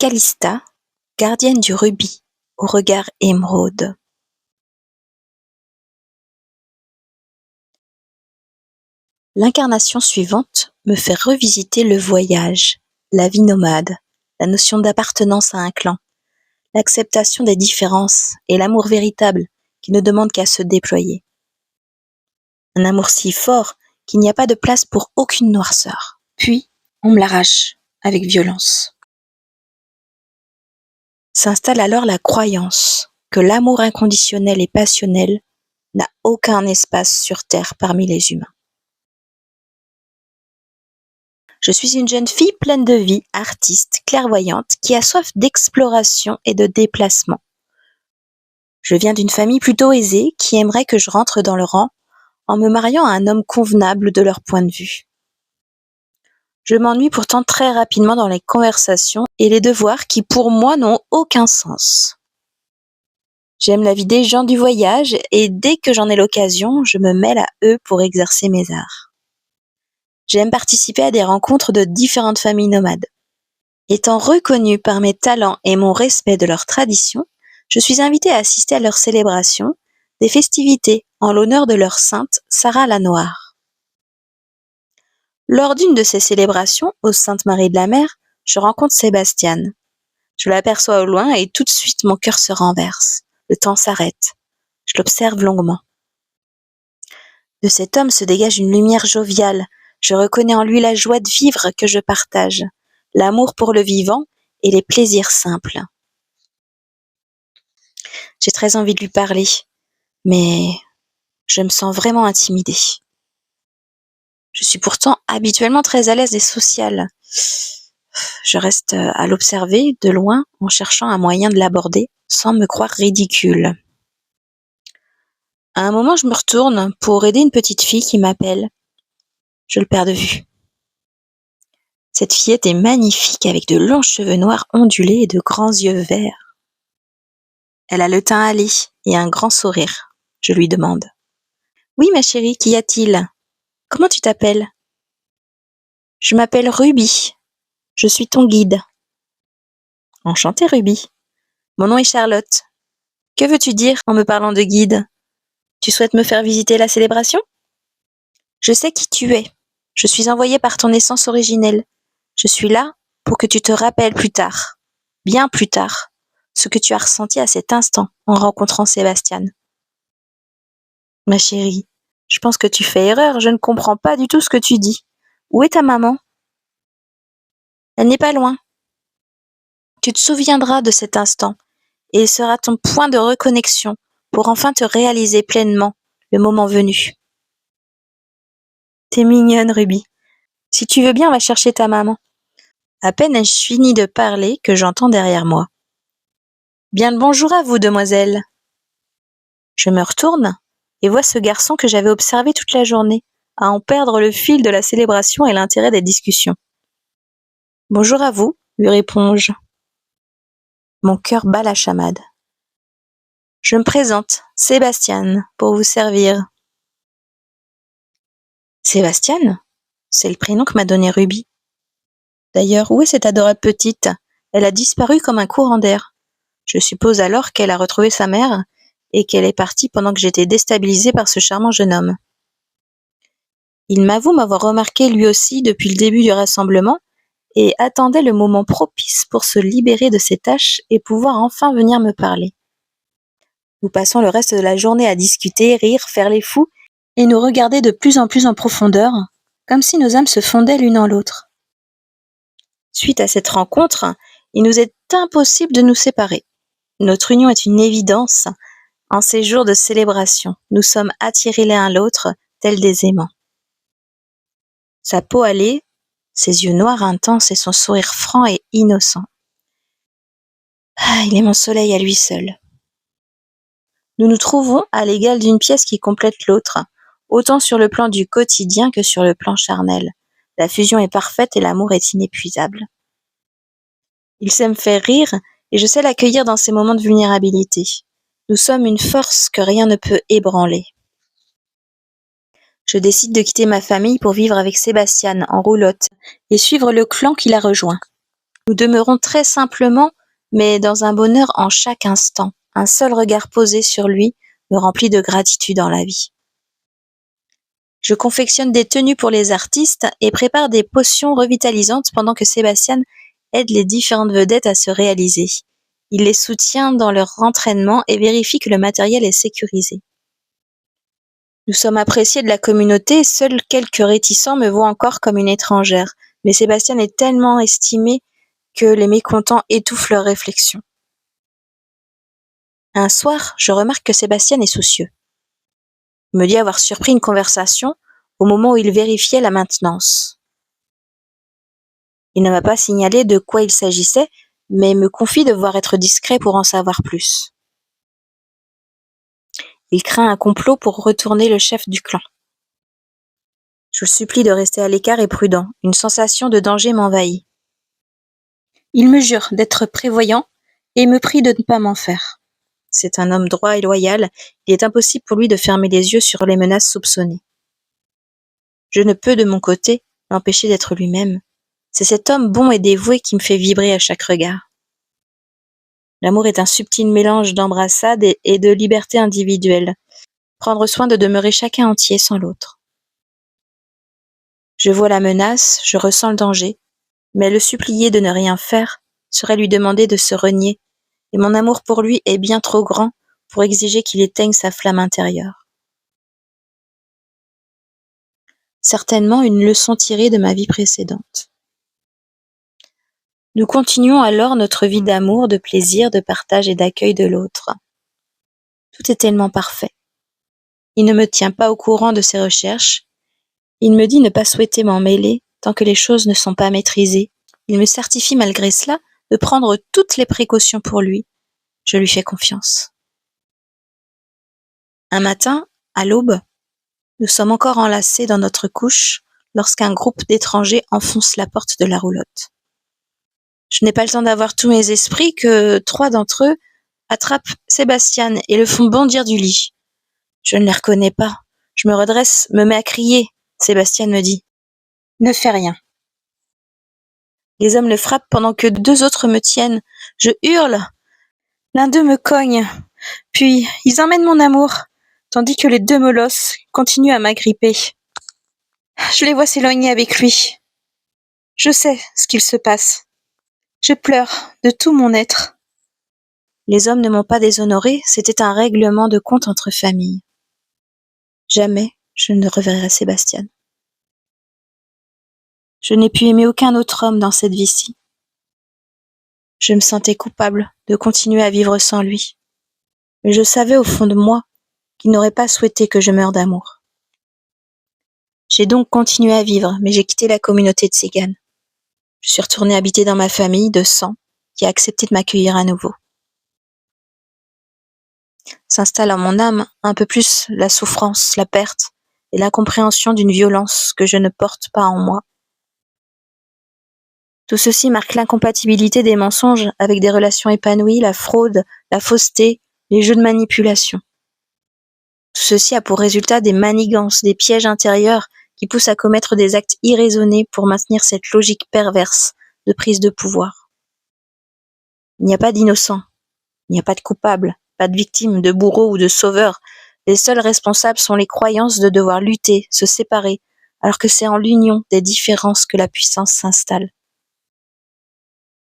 Calista, gardienne du rubis, au regard émeraude. L'incarnation suivante me fait revisiter le voyage, la vie nomade, la notion d'appartenance à un clan, l'acceptation des différences et l'amour véritable qui ne demande qu'à se déployer. Un amour si fort qu'il n'y a pas de place pour aucune noirceur. Puis, on me l'arrache, avec violence. S'installe alors la croyance que l'amour inconditionnel et passionnel n'a aucun espace sur Terre parmi les humains. Je suis une jeune fille pleine de vie, artiste, clairvoyante, qui a soif d'exploration et de déplacement. Je viens d'une famille plutôt aisée qui aimerait que je rentre dans le rang en me mariant à un homme convenable de leur point de vue. Je m'ennuie pourtant très rapidement dans les conversations et les devoirs qui pour moi n'ont aucun sens. J'aime la vie des gens du voyage et dès que j'en ai l'occasion, je me mêle à eux pour exercer mes arts. J'aime participer à des rencontres de différentes familles nomades. Étant reconnue par mes talents et mon respect de leurs traditions, je suis invitée à assister à leurs célébrations, des festivités en l'honneur de leur sainte Sarah la Noire. Lors d'une de ces célébrations, aux Saintes Maries de la Mer, je rencontre Sébastiane. Je l'aperçois au loin et tout de suite mon cœur se renverse. Le temps s'arrête. Je l'observe longuement. De cet homme se dégage une lumière joviale. Je reconnais en lui la joie de vivre que je partage, l'amour pour le vivant et les plaisirs simples. J'ai très envie de lui parler, mais je me sens vraiment intimidée. Je suis pourtant habituellement très à l'aise et sociale. Je reste à l'observer de loin en cherchant un moyen de l'aborder sans me croire ridicule. À un moment, je me retourne pour aider une petite fille qui m'appelle. Je le perds de vue. Cette fillette est magnifique avec de longs cheveux noirs ondulés et de grands yeux verts. Elle a le teint hâlé et un grand sourire. Je lui demande. Oui, ma chérie, qu'y a-t-il? Comment tu t'appelles? Je m'appelle Ruby. Je suis ton guide. Enchantée, Ruby. Mon nom est Charlotte. Que veux-tu dire en me parlant de guide? Tu souhaites me faire visiter la célébration? Je sais qui tu es. Je suis envoyée par ton essence originelle. Je suis là pour que tu te rappelles plus tard, bien plus tard, ce que tu as ressenti à cet instant en rencontrant Sébastiane. Ma chérie, je pense que tu fais erreur, je ne comprends pas du tout ce que tu dis. Où est ta maman? Elle n'est pas loin. Tu te souviendras de cet instant et il sera ton point de reconnexion pour enfin te réaliser pleinement le moment venu. T'es mignonne, Ruby. Si tu veux bien, va chercher ta maman. À peine ai-je fini de parler que j'entends derrière moi. Bien le bonjour à vous, demoiselle. Je me retourne et vois ce garçon que j'avais observé toute la journée, à en perdre le fil de la célébration et l'intérêt des discussions. Bonjour à vous, lui réponds-je. Mon cœur bat la chamade. Je me présente, Sébastiane, pour vous servir. Sébastiane? C'est le prénom que m'a donné Ruby. D'ailleurs, où est cette adorable petite? Elle a disparu comme un courant d'air. Je suppose alors qu'elle a retrouvé sa mère et qu'elle est partie pendant que j'étais déstabilisée par ce charmant jeune homme. Il m'avoue m'avoir remarqué lui aussi depuis le début du rassemblement et attendait le moment propice pour se libérer de ses tâches et pouvoir enfin venir me parler. Nous passons le reste de la journée à discuter, rire, faire les fous et nous regarder de plus en plus en profondeur, comme si nos âmes se fondaient l'une en l'autre. Suite à cette rencontre, il nous est impossible de nous séparer. Notre union est une évidence. En ces jours de célébration, nous sommes attirés l'un à l'autre, tels des aimants. Sa peau hâlée, ses yeux noirs intenses et son sourire franc et innocent. Ah, il est mon soleil à lui seul. Nous nous trouvons à l'égal d'une pièce qui complète l'autre, autant sur le plan du quotidien que sur le plan charnel. La fusion est parfaite et l'amour est inépuisable. Il sait me faire rire et je sais l'accueillir dans ces moments de vulnérabilité. Nous sommes une force que rien ne peut ébranler. Je décide de quitter ma famille pour vivre avec Sébastiane en roulotte et suivre le clan qui l'a rejoint. Nous demeurons très simplement, mais dans un bonheur en chaque instant. Un seul regard posé sur lui me remplit de gratitude en la vie. Je confectionne des tenues pour les artistes et prépare des potions revitalisantes pendant que Sébastien aide les différentes vedettes à se réaliser. Il les soutient dans leur entraînement et vérifie que le matériel est sécurisé. Nous sommes appréciés de la communauté, seuls quelques réticents me voient encore comme une étrangère, mais Sébastien est tellement estimé que les mécontents étouffent leurs réflexions. Un soir, je remarque que Sébastien est soucieux. Il me dit avoir surpris une conversation au moment où il vérifiait la maintenance. Il ne m'a pas signalé de quoi il s'agissait, mais me confie devoir être discret pour en savoir plus. Il craint un complot pour retourner le chef du clan. Je le supplie de rester à l'écart et prudent. Une sensation de danger m'envahit. Il me jure d'être prévoyant et me prie de ne pas m'en faire. C'est un homme droit et loyal, il est impossible pour lui de fermer les yeux sur les menaces soupçonnées. Je ne peux, de mon côté, l'empêcher d'être lui-même. C'est cet homme bon et dévoué qui me fait vibrer à chaque regard. L'amour est un subtil mélange d'embrassade et de liberté individuelle. Prendre soin de demeurer chacun entier sans l'autre. Je vois la menace, je ressens le danger, mais le supplier de ne rien faire serait lui demander de se renier, et mon amour pour lui est bien trop grand pour exiger qu'il éteigne sa flamme intérieure. Certainement une leçon tirée de ma vie précédente. Nous continuons alors notre vie d'amour, de plaisir, de partage et d'accueil de l'autre. Tout est tellement parfait. Il ne me tient pas au courant de ses recherches. Il me dit ne pas souhaiter m'en mêler tant que les choses ne sont pas maîtrisées. Il me certifie malgré cela de prendre toutes les précautions pour lui. Je lui fais confiance. Un matin, à l'aube, nous sommes encore enlacés dans notre couche lorsqu'un groupe d'étrangers enfonce la porte de la roulotte. Je n'ai pas le temps d'avoir tous mes esprits que 3 d'entre eux attrapent Sébastien et le font bondir du lit. Je ne les reconnais pas. Je me redresse, me mets à crier. Sébastien me dit « Ne fais rien ». Les hommes le frappent pendant que 2 autres me tiennent. Je hurle. L'un d'eux me cogne. Puis ils emmènent mon amour, tandis que les 2 molosses continuent à m'agripper. Je les vois s'éloigner avec lui. Je sais ce qu'il se passe. Je pleure de tout mon être. Les hommes ne m'ont pas déshonoré, c'était un règlement de compte entre familles. Jamais je ne reverrai Sébastien. Je n'ai pu aimer aucun autre homme dans cette vie-ci. Je me sentais coupable de continuer à vivre sans lui. Mais je savais au fond de moi qu'il n'aurait pas souhaité que je meure d'amour. J'ai donc continué à vivre, mais j'ai quitté la communauté de Tsigane. Je suis retournée habiter dans ma famille de sang, qui a accepté de m'accueillir à nouveau. S'installe en mon âme un peu plus la souffrance, la perte et l'incompréhension d'une violence que je ne porte pas en moi. Tout ceci marque l'incompatibilité des mensonges avec des relations épanouies, la fraude, la fausseté, les jeux de manipulation. Tout ceci a pour résultat des manigances, des pièges intérieurs qui poussent à commettre des actes irraisonnés pour maintenir cette logique perverse de prise de pouvoir. Il n'y a pas d'innocent, il n'y a pas de coupable, pas de victime, de bourreau ou de sauveur. Les seuls responsables sont les croyances de devoir lutter, se séparer, alors que c'est en l'union des différences que la puissance s'installe.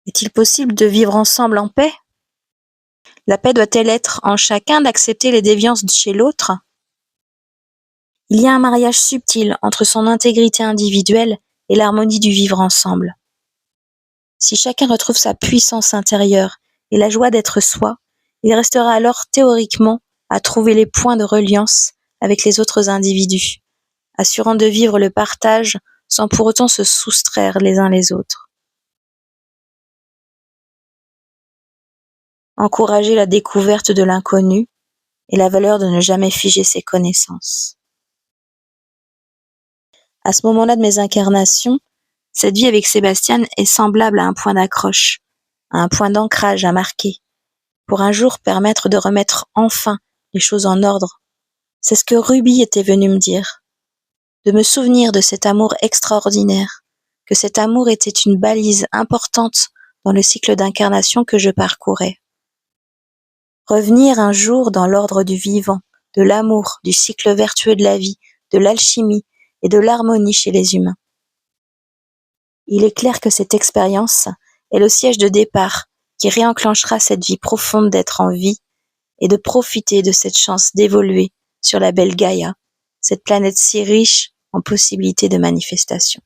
Est-il possible de vivre ensemble en paix ? La paix doit-elle être en chacun d'accepter les déviances chez l'autre ? Il y a un mariage subtil entre son intégrité individuelle et l'harmonie du vivre ensemble. Si chacun retrouve sa puissance intérieure et la joie d'être soi, il restera alors théoriquement à trouver les points de reliance avec les autres individus, assurant de vivre le partage sans pour autant se soustraire les uns les autres. Encourager la découverte de l'inconnu et la valeur de ne jamais figer ses connaissances. À ce moment-là de mes incarnations, cette vie avec Sébastien est semblable à un point d'accroche, à un point d'ancrage à marquer, pour un jour permettre de remettre enfin les choses en ordre. C'est ce que Ruby était venue me dire, de me souvenir de cet amour extraordinaire, que cet amour était une balise importante dans le cycle d'incarnation que je parcourais. Revenir un jour dans l'ordre du vivant, de l'amour, du cycle vertueux de la vie, de l'alchimie et de l'harmonie chez les humains. Il est clair que cette expérience est le siège de départ qui réenclenchera cette vie profonde d'être en vie et de profiter de cette chance d'évoluer sur la belle Gaïa, cette planète si riche en possibilités de manifestation.